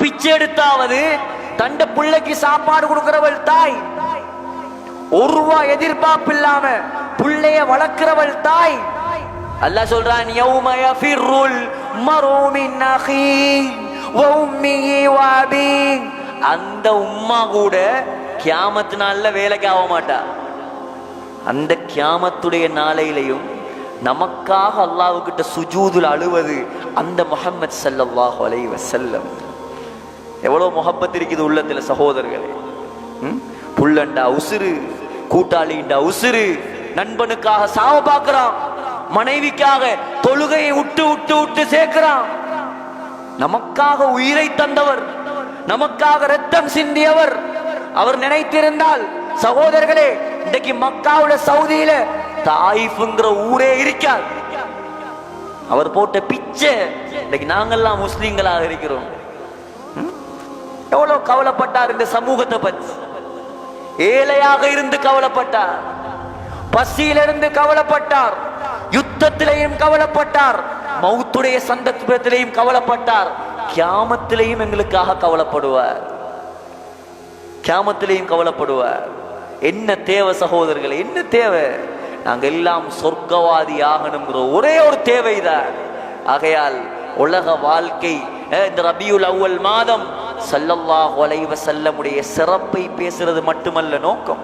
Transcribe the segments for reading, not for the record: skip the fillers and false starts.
பிச்சை எடுத்தாவது தண்ட பிள்ளைக்கு சாப்பாடு கொடுக்கிறவள் தாய். ஒரு ரூபா எதிர்பார்ப்பு இல்லாம பிள்ளைய வளர்க்கிறவள் தாய். அல்லாஹ் சொல்றான், யௌம யஃபிருல் மர்உ மின் அஹீஹி வ உம்மிஹி வ அபீஹி. அந்த உம்மா கூட கியாமத் நாள்ல வேலைக்கு ஆக மாட்டா. அந்த கியாமத்துடைய நாளையிலையும் நமக்காக அல்லாஹ்வுக்கிட்ட சுஜூதுல அழுவது அந்த முஹம்மது ஸல்லல்லாஹு அலைஹி வஸல்லம். எவ்வளவு முஹப்பத் இருக்குது உள்ளத்துல சகோதரர்களே. புள்ளண்டா உசுறு, கூட்டாளிண்டா உசுறு, நண்பனுக்காக சாவ பார்க்கிறான், மனைவிக்காக தொழுகையை விட்டு விட்டு விட்டு சேர்க்கிறான். நமக்காக உயிரை தந்தவர், நமக்காக ரத்தம் சிந்தியவர். அவர் நினைத்திருந்தால் சகோதரர்களே, இன்றைக்கு மக்காவுல சவுதியில தாயிஃப்ங்கிற ஊரே இருக்காது. அவர் போட்ட பிச்சை இன்னைக்கு நாங்கெல்லாம் முஸ்லிம்களாக இருக்கிறோம். எவ்வளவு கவலைப்பட்டார் இந்த சமூகத்தை பற்றி. ஏழையாக இருந்து கவலைப்பட்டார், பசியிலிருந்து கவலைப்பட்டார், யுத்தத்திலையும் கவலைப்பட்டார், மௌத்துடைய சந்தர்ப்பத்திலையும் கவலைப்பட்டார். கியாமத்திலையும் எங்களுக்காக கவலைப்படுவார், கியாமத்திலையும் கவலைப்படுவார். என்ன தேவை சகோதரர்களே, என்ன தேவை? நாங்க எல்லாம் சொர்க்கவாதி ஆகணுங்கிற ஒரே ஒரு தேவைதான். ஆகையால் உலக வாழ்க்கை இந்த ரபியுல் அவ்வல் மாதம் ஸல்லல்லாஹு அலைஹி வஸல்லமுடைய சிறப்பை பேசுறது மட்டுமல்ல நோக்கம்.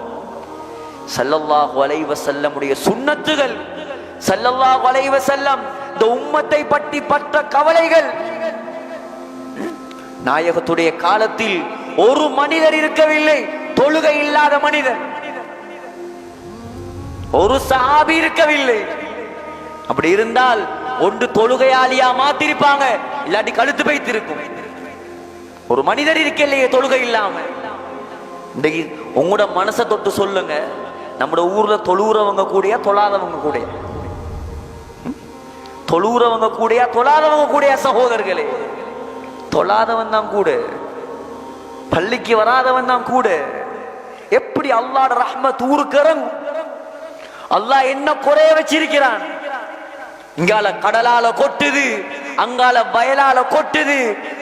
ஸல்லல்லாஹு அலைஹி வஸல்லமுடைய சுன்னத்துகள், ஸல்லல்லாஹு அலைஹி வஸல்லம் இந்த உம்மத்தை பற்றி பற்ற கவலைகள். நாயகத்துடைய காலத்தில் ஒரு மனிதர் இருக்கவில்லை தொழுகை இல்லாத மனிதர், ஒரு சஹாபி இருக்கவில்லை. அப்படி இருந்தால் ஒன்று தொழுகையாளியா மாத்திருப்பாங்க, இல்லாட்டி கழுத்து வைத்திருக்கும். ஒரு மனிதர் இருக்கலையே தொழுகை இல்லாம. இன்றைக்கு உங்களோட மனசை தொட்டு சொல்லுங்க, நம்ம ஊர்ல தொழுறவங்க கூடயா தொழாதவங்க கூடயா? தொழுறவங்க கூடயா தொழாதவங்க கூடயா? சகோதரர்களே, தொழாதவன் தான் கூட, பள்ளிக்கு வராதவன் தான் கூட. எப்படி அல்லாஹ்ட ரஹ்மத் ஊருக்கு இறங்கும்? அல்லாஹ் என்ன குறைய வச்சிருக்கிறான்? இங்கால கடலால கொட்டுது, அங்கால வயலால கொட்டுது,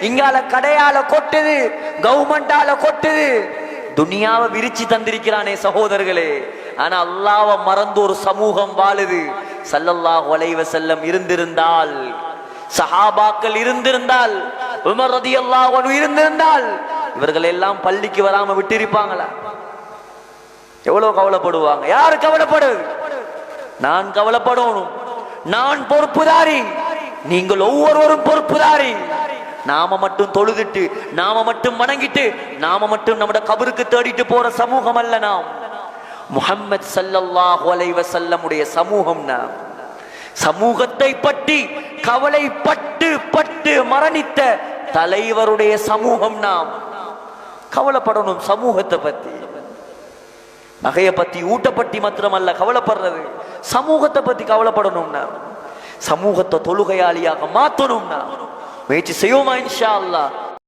இங்கால கடையால கொட்டுது, கவர்மெண்டால கொட்டுது. துனியாவை விரிச்சு தந்திருக்கிறானே சகோதரர்களே. ஆனா அல்லாஹ்வை மறந்து ஒரு சமூகம் வாழுது. ஸல்லல்லாஹு அலைஹி வஸல்லம் இருந்திருந்தால், சஹாபாக்கள் இருந்திருந்தால், உமர் ரலியல்லாஹு அன்ஹு இருந்திருந்தால், இவர்கள் எல்லாம் பள்ளிக்கு வராம விட்டிருப்பாங்களா? எவ்வளவு கவலைப்படுவாங்க. யாரு கவலைப்படுவது? நான் கவலைப்படணும். நான் பொறுப்புதாரி, நீங்கள் ஒவ்வொருவரும் பொறுப்புதாரி. நாம மட்டும் தொழுதுட்டு, நாம மட்டும் வணங்கிட்டு, நாம மட்டும் நம்முடைய கபருக்கு தேடிட்டு போற சமூகம் அல்ல நாம். முஹம்மது ஸல்லல்லாஹு அலைஹி வஸல்லமுடைய சமூகம் நாம். சமூகத்தை பற்றி கவலைப்பட்டு பட்டு மரணித்த தலைவருடைய சமூகம் நாம். கவலைப்படணும் சமூகத்தை பத்தி. நகையை பத்தி, ஊட்ட பத்தி மாத்திரமல்ல கவலைப்படுறது, சமூகத்தை பத்தி கவலைப்படணும்னா, சமூகத்தை தொழுகையாளியாக மாற்றணும்னா முயற்சி செய்வோமா இன்ஷா அல்லாஹ்.